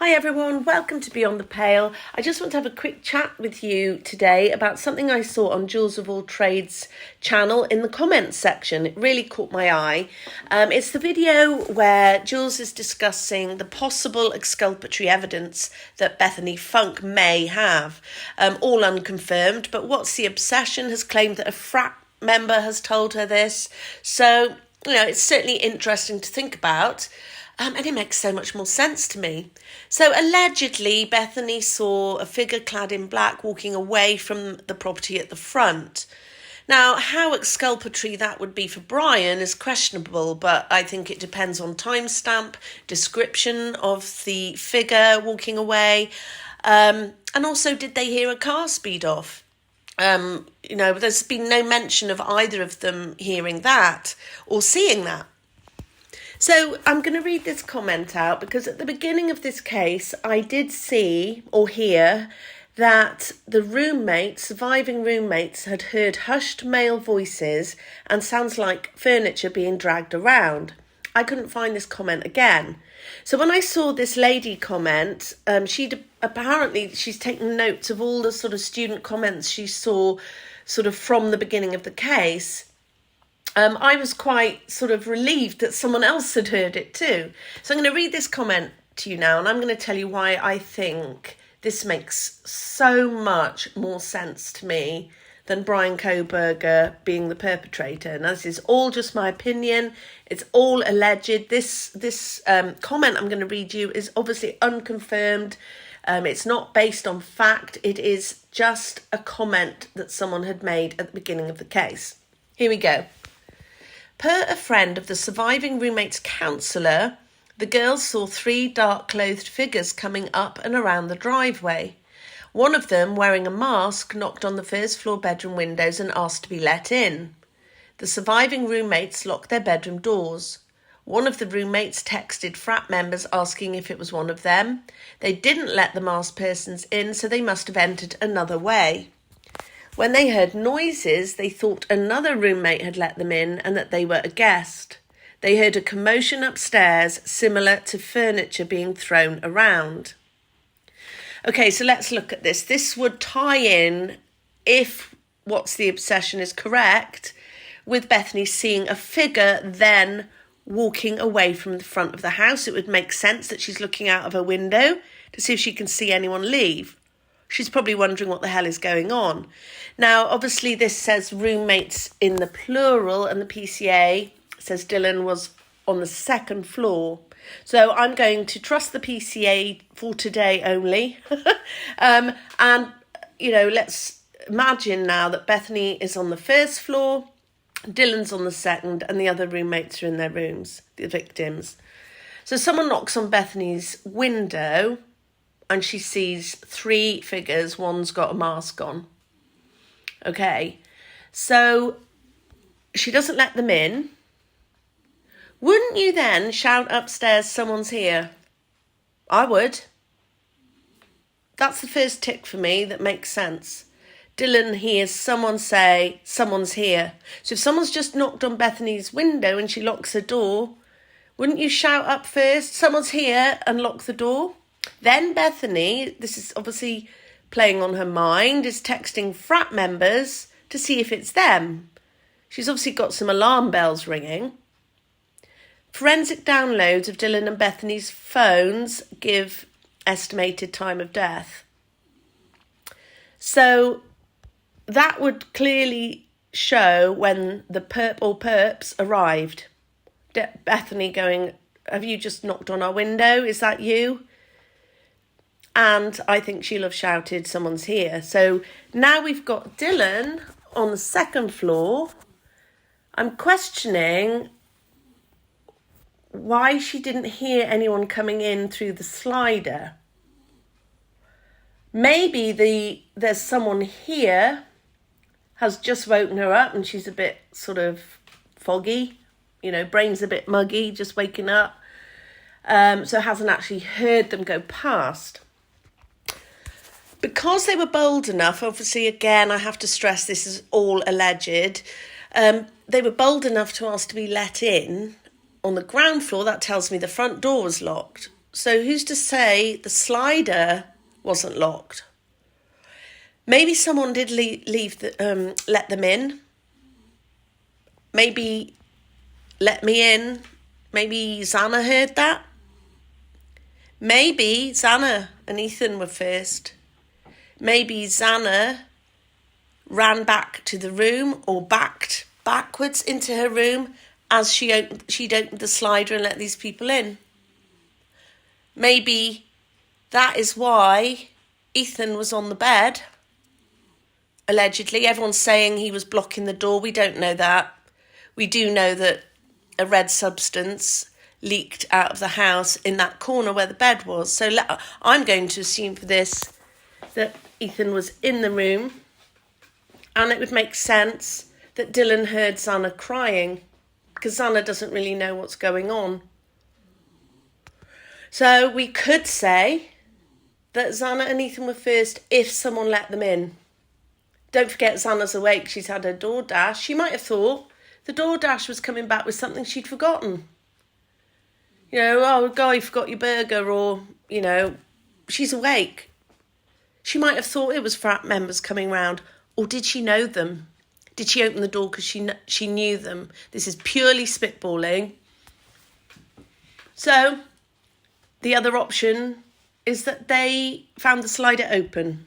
Hi everyone, welcome to Beyond the Pale. I just want to have a quick chat with you today about something I saw on Jules of All Trades channel in the comments section. It really caught my eye. It's the video where Jules is discussing the possible exculpatory evidence that Bethany Funk may have. All unconfirmed, but What's the Obsession has claimed that a frat member has told her this. So, it's certainly interesting to think about. And it makes so much more sense to me. So allegedly, Bethany saw a figure clad in black walking away from the property at the front. Now, how exculpatory that would be for Brian is questionable, but I think it depends on timestamp, description of the figure walking away, and also did they hear a car speed off? There's been no mention of either of them hearing that or seeing that. So I'm going to read this comment out because at the beginning of this case, I did see or hear that the surviving roommates had heard hushed male voices and sounds like furniture being dragged around. I couldn't find this comment again. So when I saw this lady comment, she's taken notes of all the sort of student comments she saw sort of from the beginning of the case. I was quite sort of relieved that someone else had heard it too. So I'm going to read this comment to you now, and I'm going to tell you why I think this makes so much more sense to me than Brian Kohberger being the perpetrator. Now, this is all just my opinion. It's all alleged. This comment I'm going to read you is obviously unconfirmed. It's not based on fact. It is just a comment that someone had made at the beginning of the case. Here we go. Per a friend of the surviving roommate's counsellor, the girls saw 3 dark-clothed figures coming up and around the driveway. One of them, wearing a mask, knocked on the first-floor bedroom windows and asked to be let in. The surviving roommates locked their bedroom doors. One of the roommates texted frat members asking if it was one of them. They didn't let the masked persons in, so they must have entered another way. When they heard noises, they thought another roommate had let them in and that they were a guest. They heard a commotion upstairs, similar to furniture being thrown around. Okay, so let's look at this. This would tie in, if What's the Obsession is correct, with Bethany seeing a figure then walking away from the front of the house. It would make sense that she's looking out of her window to see if she can see anyone leave. She's probably wondering what the hell is going on. Now, obviously, this says roommates in the plural, and the PCA says Dylan was on the second floor. So I'm going to trust the PCA for today only. Let's imagine now that Bethany is on the first floor, Dylan's on the second, and the other roommates are in their rooms, the victims. So someone knocks on Bethany's window, and she sees 3 figures. One's got a mask on. Okay, so she doesn't let them in. Wouldn't you then shout upstairs, someone's here? I would. That's the first tick for me that makes sense. Dylan hears someone say, someone's here. So if someone's just knocked on Bethany's window and she locks her door, wouldn't you shout up first, someone's here, and lock the door? Then Bethany, this is obviously playing on her mind, is texting frat members to see if it's them. She's obviously got some alarm bells ringing. Forensic downloads of Dylan and Bethany's phones give estimated time of death. So that would clearly show when the perps arrived. Bethany going, have you just knocked on our window? Is that you? And I think she'll have shouted, someone's here. So now we've got Dylan on the second floor. I'm questioning why she didn't hear anyone coming in through the slider. Maybe there's someone here, has just woken her up and she's a bit sort of foggy, brain's a bit muggy, just waking up. So hasn't actually heard them go past. Because they were bold enough, obviously, again, I have to stress this is all alleged, they were bold enough to ask to be let in on the ground floor. That tells me the front door was locked. So who's to say the slider wasn't locked? Maybe someone did let them in. Maybe let me in. Maybe Xana heard that. Maybe Xana and Ethan were first. Maybe Xana ran back to the room or backed backwards into her room as she'd opened the slider and let these people in. Maybe that is why Ethan was on the bed. Allegedly, everyone's saying he was blocking the door. We don't know that. We do know that a red substance leaked out of the house in that corner where the bed was. So I'm going to assume for this that Ethan was in the room, and it would make sense that Dylan heard Xana crying because Xana doesn't really know what's going on. So we could say that Xana and Ethan were first if someone let them in. Don't forget Xana's awake. She's had her DoorDash. She might have thought the DoorDash was coming back with something she'd forgotten. You know, oh, guy, you forgot your burger, or, you know, she's awake. She might have thought it was frat members coming round, or did she know them? Did she open the door because she knew them? This is purely spitballing. So the other option is that they found the slider open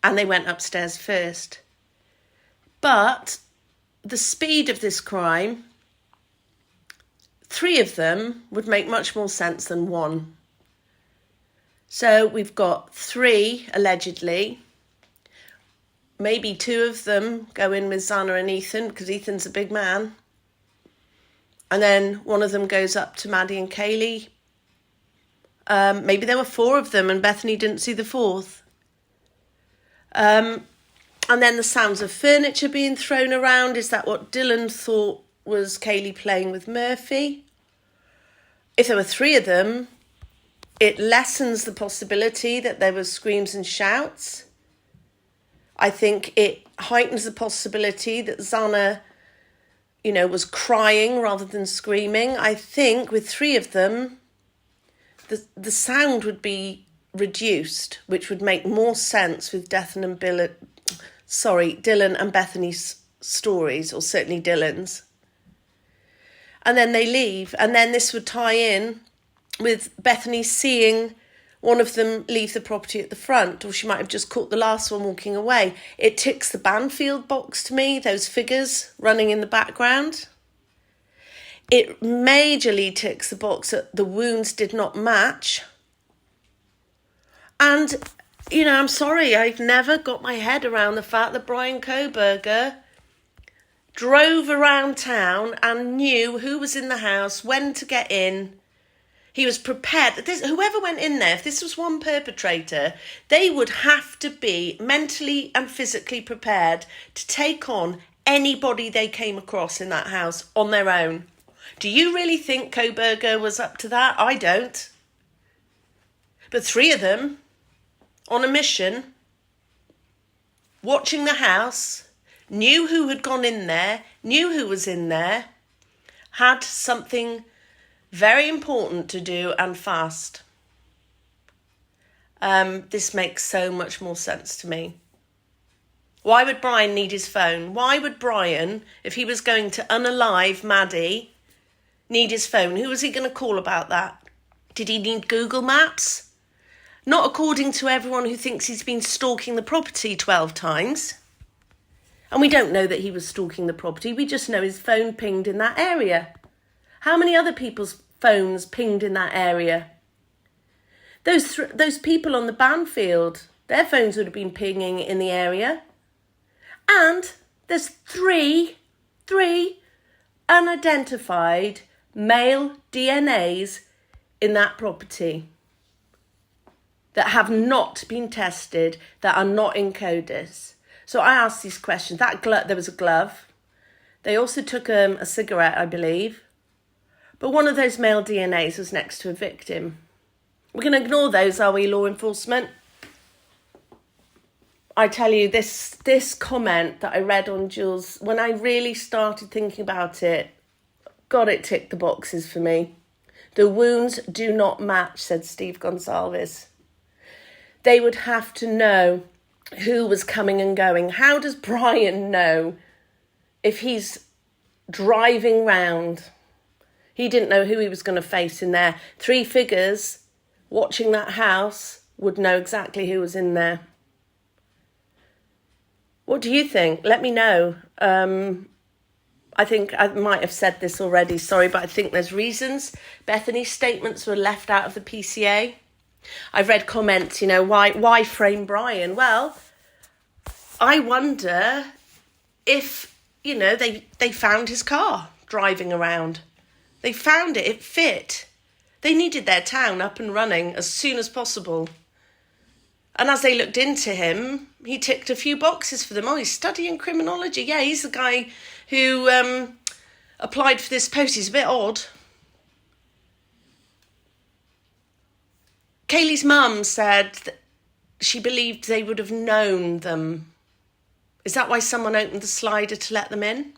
and they went upstairs first. But the speed of this crime, 3 of them would make much more sense than 1. So we've got 3, allegedly. Maybe 2 of them go in with Xana and Ethan because Ethan's a big man. And then one of them goes up to Maddie and Kaylee. Maybe there were 4 of them and Bethany didn't see the 4th. And then the sounds of furniture being thrown around. Is that what Dylan thought was Kaylee playing with Murphy? If there were 3 of them, it lessens the possibility that there were screams and shouts. I think it heightens the possibility that Xana, you know, was crying rather than screaming. I think with 3 of them, the sound would be reduced, which would make more sense with Dylan and Bethany's stories, or certainly Dylan's. And then they leave, and then this would tie in with Bethany seeing one of them leave the property at the front, or she might have just caught the last one walking away. It ticks the Banfield box to me, those figures running in the background. It majorly ticks the box that the wounds did not match. And, you know, I'm sorry, I've never got my head around the fact that Brian Kohberger drove around town and knew who was in the house, when to get in. He was prepared. Whoever went in there, if this was one perpetrator, they would have to be mentally and physically prepared to take on anybody they came across in that house on their own. Do you really think Kohberger was up to that? I don't. But 3 of them, on a mission, watching the house, knew who had gone in there, knew who was in there, had something very important to do and fast. This makes so much more sense to me. Why would Brian need his phone? Why would Brian, if he was going to unalive Maddie, need his phone? Who was he going to call about that? Did he need Google Maps? Not according to everyone who thinks he's been stalking the property 12 times. And we don't know that he was stalking the property. We just know his phone pinged in that area. How many other people's phones pinged in that area? Those people on the Banfield, their phones would have been pinging in the area. And there's three unidentified male DNAs in that property that have not been tested, that are not in CODIS. So I asked these questions. There was a glove. They also took a cigarette, I believe. But one of those male DNAs was next to a victim. We're going to ignore those, are we, law enforcement? I tell you, this comment that I read on Jules, when I really started thinking about it, God, it ticked the boxes for me. The wounds do not match, said Steve Gonsalves. They would have to know who was coming and going. How does Brian know if he's driving round? He didn't know who he was going to face in there. 3 figures watching that house would know exactly who was in there. What do you think? Let me know. I think I might have said this already, sorry, but I think there's reasons. Bethany's statements were left out of the PCA. I've read comments, why frame Brian? Well, I wonder if, they found his car driving around. They found it fit. They needed their town up and running as soon as possible. And as they looked into him, he ticked a few boxes for them. Oh, he's studying criminology. Yeah, he's the guy who applied for this post. He's a bit odd. Kaylee's mum said that she believed they would have known them. Is that why someone opened the slider to let them in?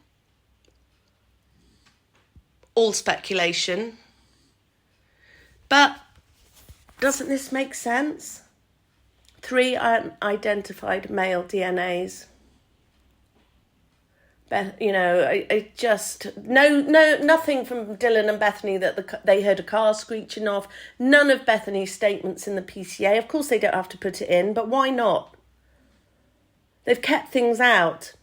All speculation. But doesn't this make sense? 3 unidentified male DNAs. Nothing from Dylan and Bethany that they heard a car screeching off. None of Bethany's statements in the PCA. Of course they don't have to put it in, but why not? They've kept things out.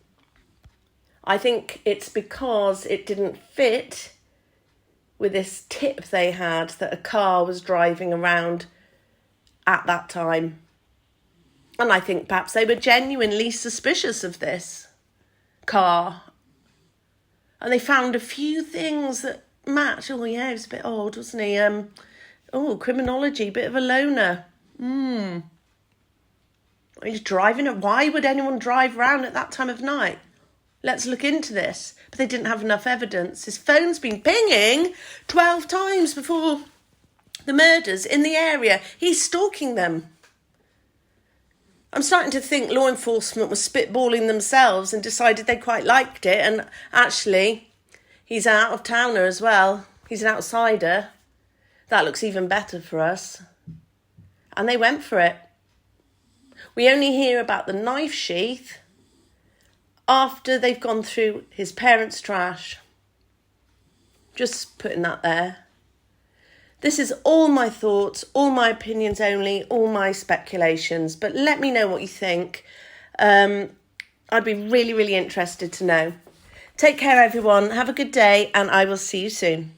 I think it's because it didn't fit with this tip they had that a car was driving around at that time. And I think perhaps they were genuinely suspicious of this car. And they found a few things that match. Oh, yeah, he was a bit odd, wasn't he? Criminology, bit of a loner. He's driving. Why would anyone drive around at that time of night? Let's look into this. But they didn't have enough evidence. His phone's been pinging 12 times before the murders in the area. He's stalking them. I'm starting to think law enforcement was spitballing themselves and decided they quite liked it. And actually, he's an out-of-towner as well. He's an outsider. That looks even better for us. And they went for it. We only hear about the knife sheath after they've gone through his parents' trash. Just putting that there. This is all my thoughts, all my opinions only, all my speculations. But let me know what you think. I'd be really, really interested to know. Take care, everyone. Have a good day, and I will see you soon.